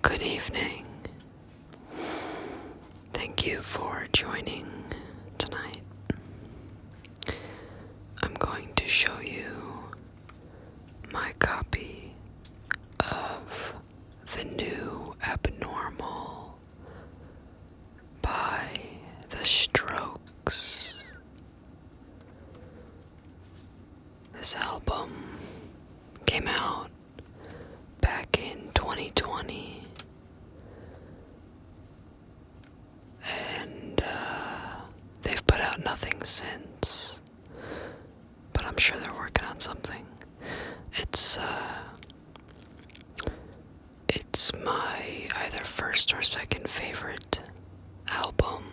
Good evening. Thank you for joining tonight. I'm going to show you my copy of The New Abnormal by The Strokes. This album came out back in 2020, and they've put out nothing since, but I'm sure they're working on something. It's my either first or second favorite album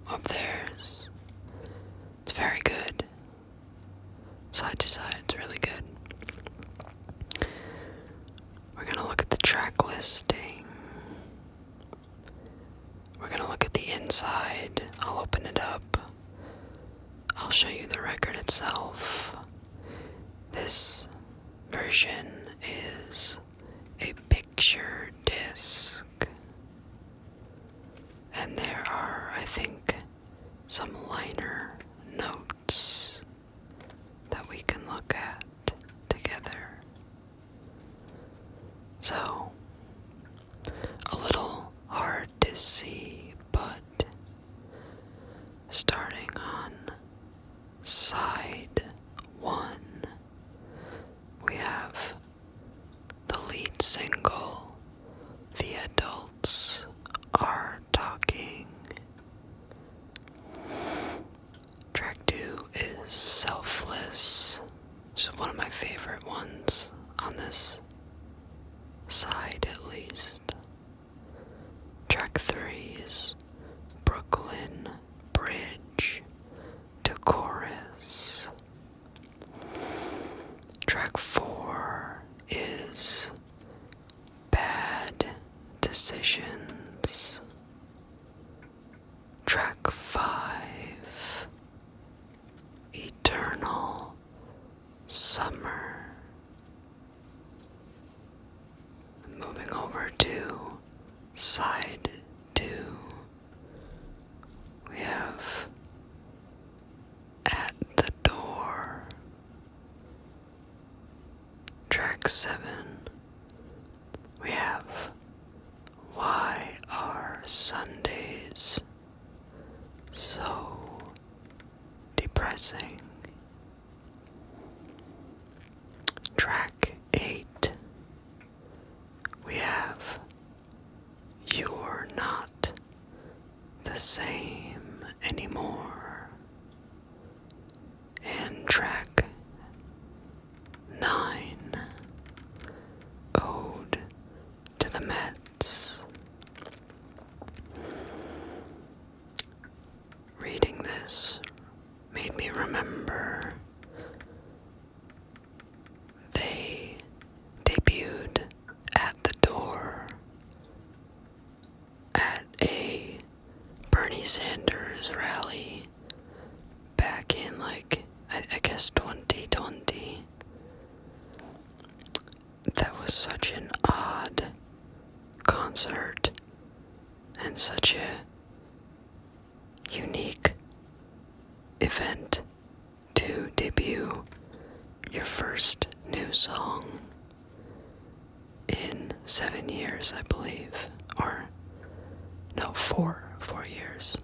of theirs. It's very good. Side to side, it's really good. We're gonna look at the track listing. We're gonna look at the inside. I'll open it up. I'll show you the record itself. This version is a picture disc, and there are, I think, some liner notes that we can look at together. So, a little hard to see, but starting on side 1, we have the lead single, The Adults Are Talking. Track 2 is Selfless, which is one of my favorite ones on this side, at least. Track 3 is Brooklyn Bridge to Chorus. Track 4 is Bad Decisions. Track 5, Eternal Summer. Moving over to side 2, we have At the Door. Track 7, we have Why Are Sundays So Depressing? Track 8, we have You're Not the Same Anymore. And track 9, Ode to the Mets. Reading this made me remember they debuted At the Door at a Bernie Sanders rally back in I guess 2020. That was such an odd concert and such a unique event to debut your first new song in 7 years, I believe. Or, no, 4 years.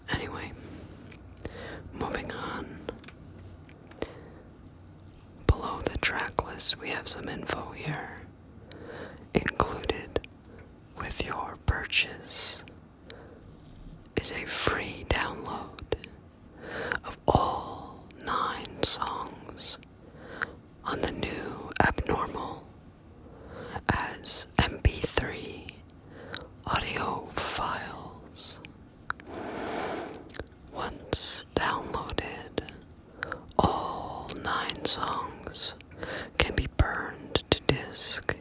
Anyway, moving on. Below the track list, we have some info here. Included with your purchase is a free download of all 9 songs on the New Abnormal as MP3 audio files. Once downloaded, all 9 songs can be burned to disk,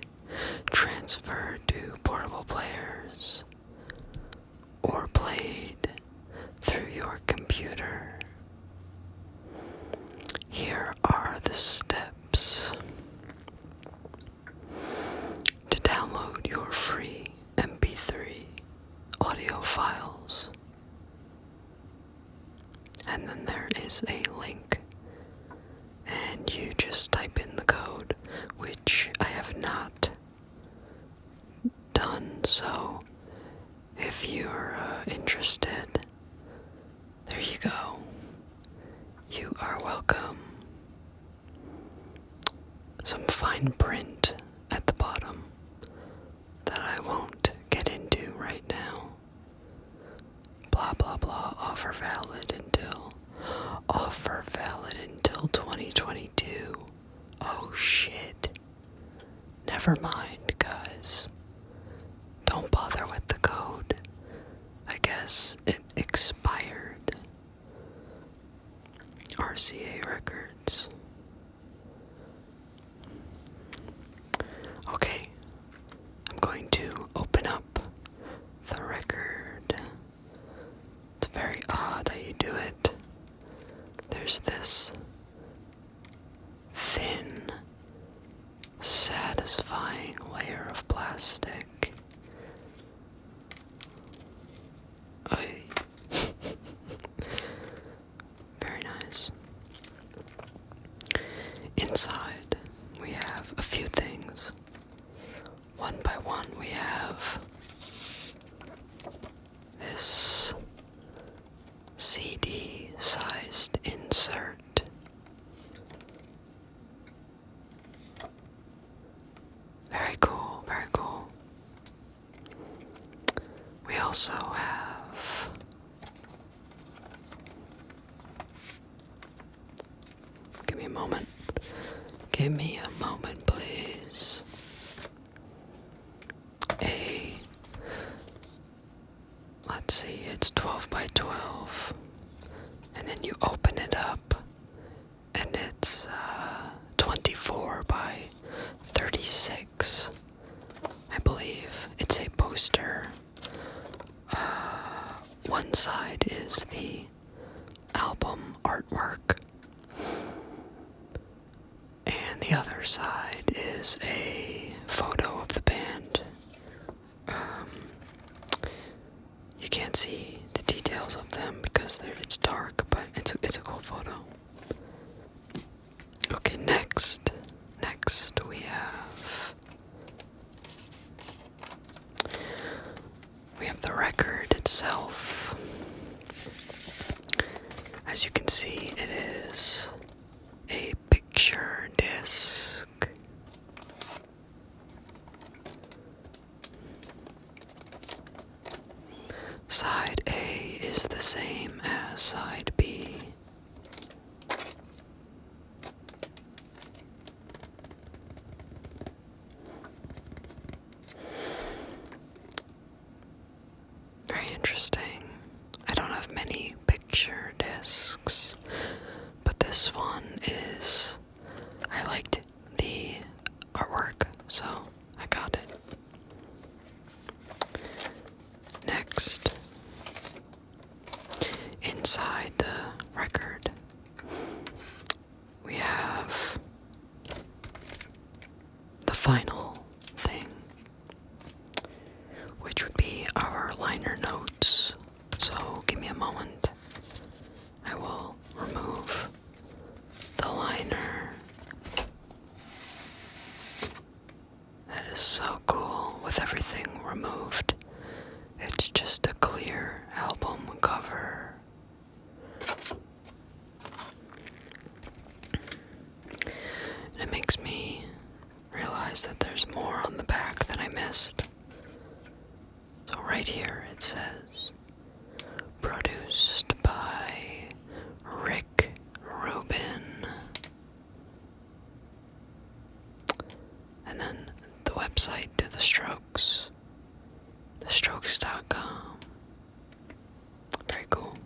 transferred to portable players, or played through your computer. Here are the steps. is a link, and you just type in the code, which I have not done, so if you're interested, there you go. You are welcome. Some fine print at the bottom that I won't get into right now. Blah blah blah, offer valid until 2022. Oh shit. Never mind, guys. Don't bother with the code. I guess it expired. RCA Records. Okay, I'm going to open up the record. It's very odd how you do it. There's this thin, satisfying layer of plastic. Very nice. Inside, we have a few things. One by one, we have this CD-sized insert. Very cool, very cool. We also have give me a moment. Give me a moment, please. Let's see, it's 12 by 12. And then you open it up, and it's 24 by 36. I believe it's a poster. One side is the album artwork, and the other side is a photo of the band. You can't see the details of them because it's dark, but it's a cool photo. Okay, next we have the record itself. As you can see, it is a picture disc. Side A is the same as side B. Very interesting. I don't have many picture discs, but this one is, I liked the artwork, so I got it. Next, inside the record, we have the final thing, which would be our liner notes. So give me a moment. I will remove the liner. That is so cool with everything removed. It's just a clear album cover. And it makes me realize that there's more on the back that I missed. So right here it says, produced by Rick Rubin. And then the website to the Strokes. thestrokes.com. Very cool.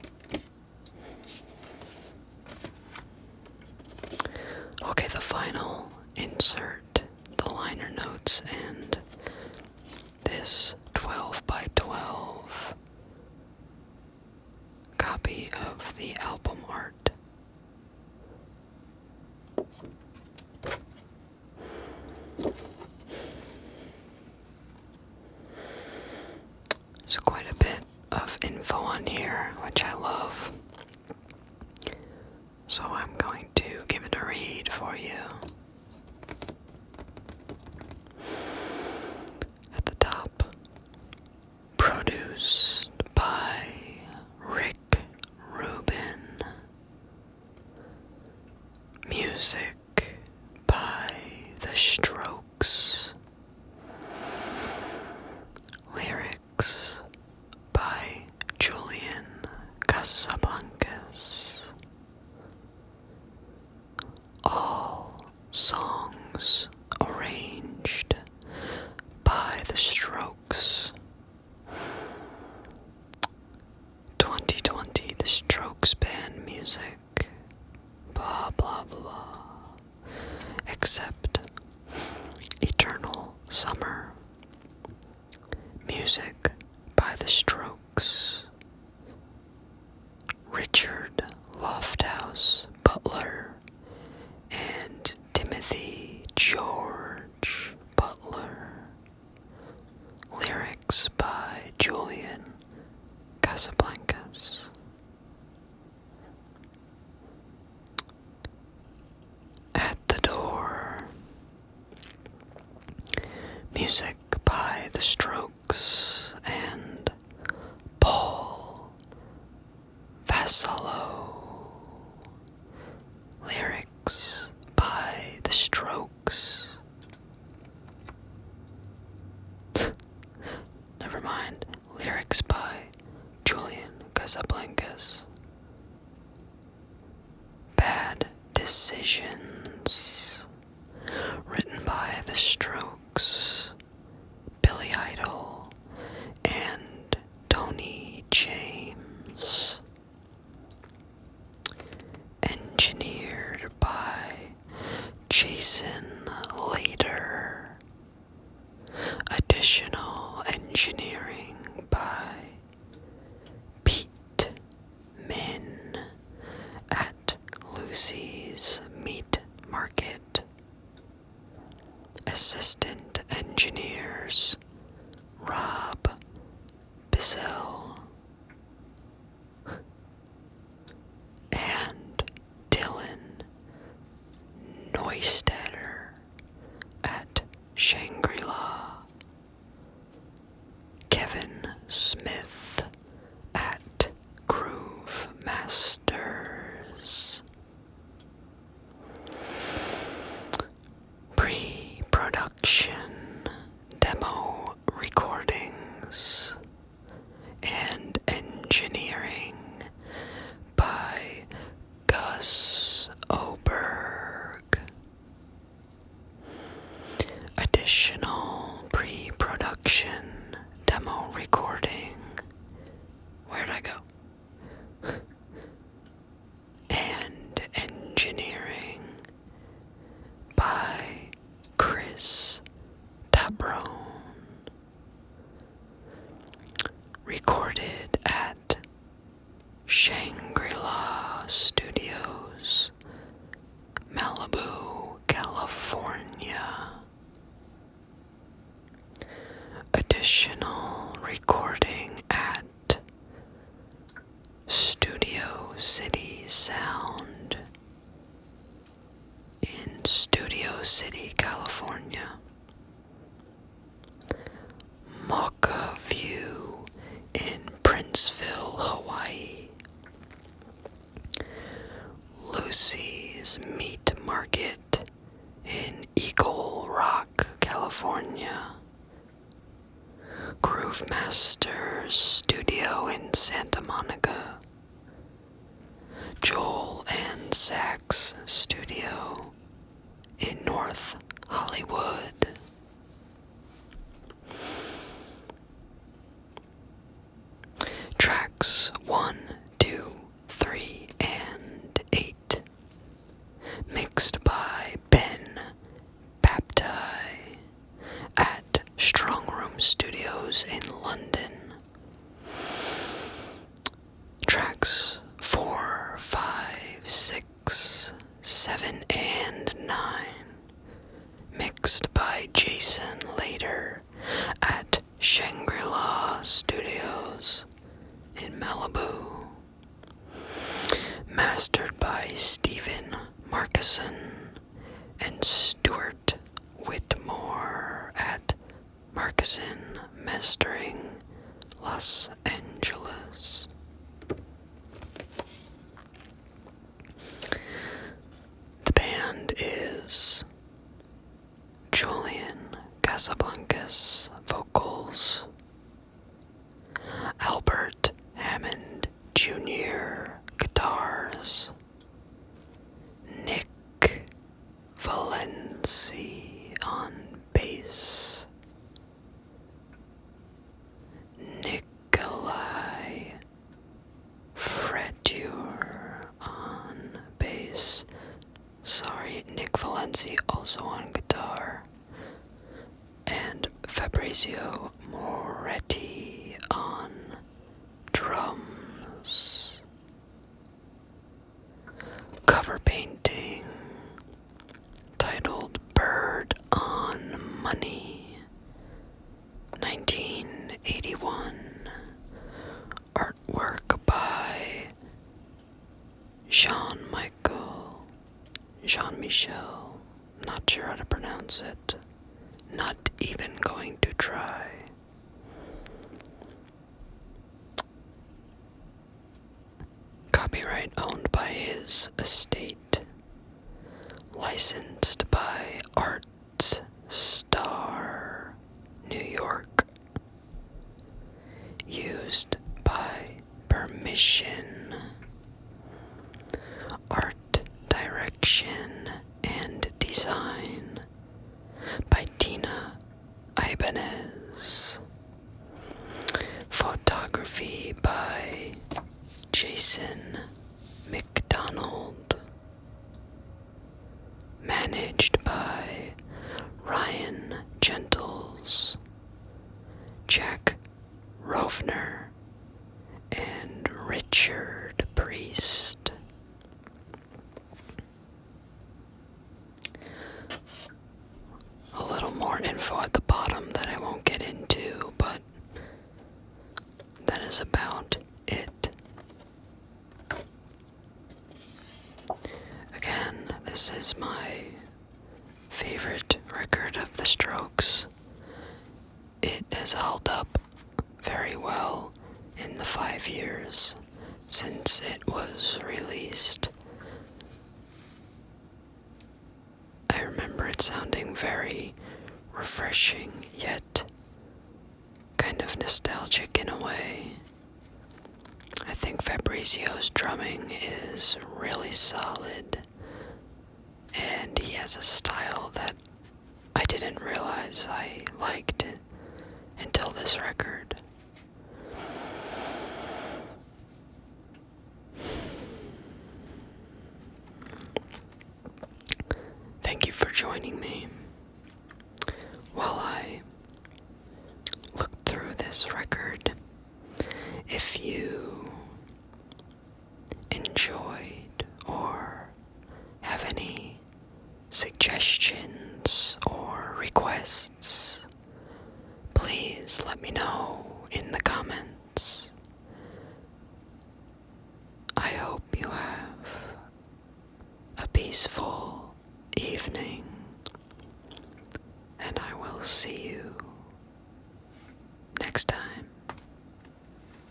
Okay, the final insert, the liner notes, and this 12 by 12 copy of the album art. There's quite a bit of info on here, which I love. Summer. Music by The Strokes. Richard Lofthouse Butler and Timothy George Butler. Lyrics by Julian Casablancas. At the Door. Music by The Strokes and Paul Vassallo. Lyrics by The Strokes. Never mind. Lyrics by Julian Casablancas. Bad Decisions. Written by The Strokes, Billy Idol, and Tony James. Engineered by Jason Lader. Additional engineering by Pete Min at Lucy's Meat Market. Assistant engineers Rob Bissell and Dylan Neustadter at Shangri-La. Kevin Smith at Groove Masters. Pre-production demo recordings and engineering by Gus Oberg. Additional pre-production demo recording. Where'd I go? And engineering by Chris Tabrone. Recorded at Shangri-La Studios, Malibu, California. Additional recording at Studio City Sound in Studio City, California. Mocha View in Princeville, Hawaii. Lucy's Meat Market in Eagle Rock, California. Groove Masters Studio in Santa Monica. Joel and Zach's Studio in North Hollywood. Tracks 1, 2, 3, and 8. Mixed by Ben Baptiste at Strong Room Studios in London. Tracks 4, 5, 6, 7, and 9. Mixed by Jason Lader at Shangri-La Studios in Malibu. Mastered by Stephen Markison and Stuart Whitmore at Markison Mastering, Los Angeles. The band is Julian Casablancas vocals, Albert Hammond Jr. guitars, Nick Valenci on bass, Nikolai Freture on bass. Sorry, Nick Valenci also on guitar, and Fabrizio Moretti on drums. Cover painting titled Bird on Money, 1981. Artwork by Jean-Michel, not sure how to pronounce it, not even going to try. Copyright owned by his estate, licensed by Art Star, New York, used by permission. Art direction and design by Tina Ibanez. Photography by Jason McDonald. Managed by Ryan Gentles, Jack Rovner, and Richard Priest. A little more info at the bottom that I won't get into, but that is about it. Again, this is my favorite record of The Strokes. It has held up very well in the 5 years since it was released. I remember it sounding very refreshing, yet kind of nostalgic in a way. I think Fabrizio's drumming is really solid, and he has a style that I didn't realize I liked until this record. Thank you for joining me while I looked through this record. If you enjoyed or have any suggestions or requests, please let me know in the comments. I hope you have a peaceful evening, and I will see you next time.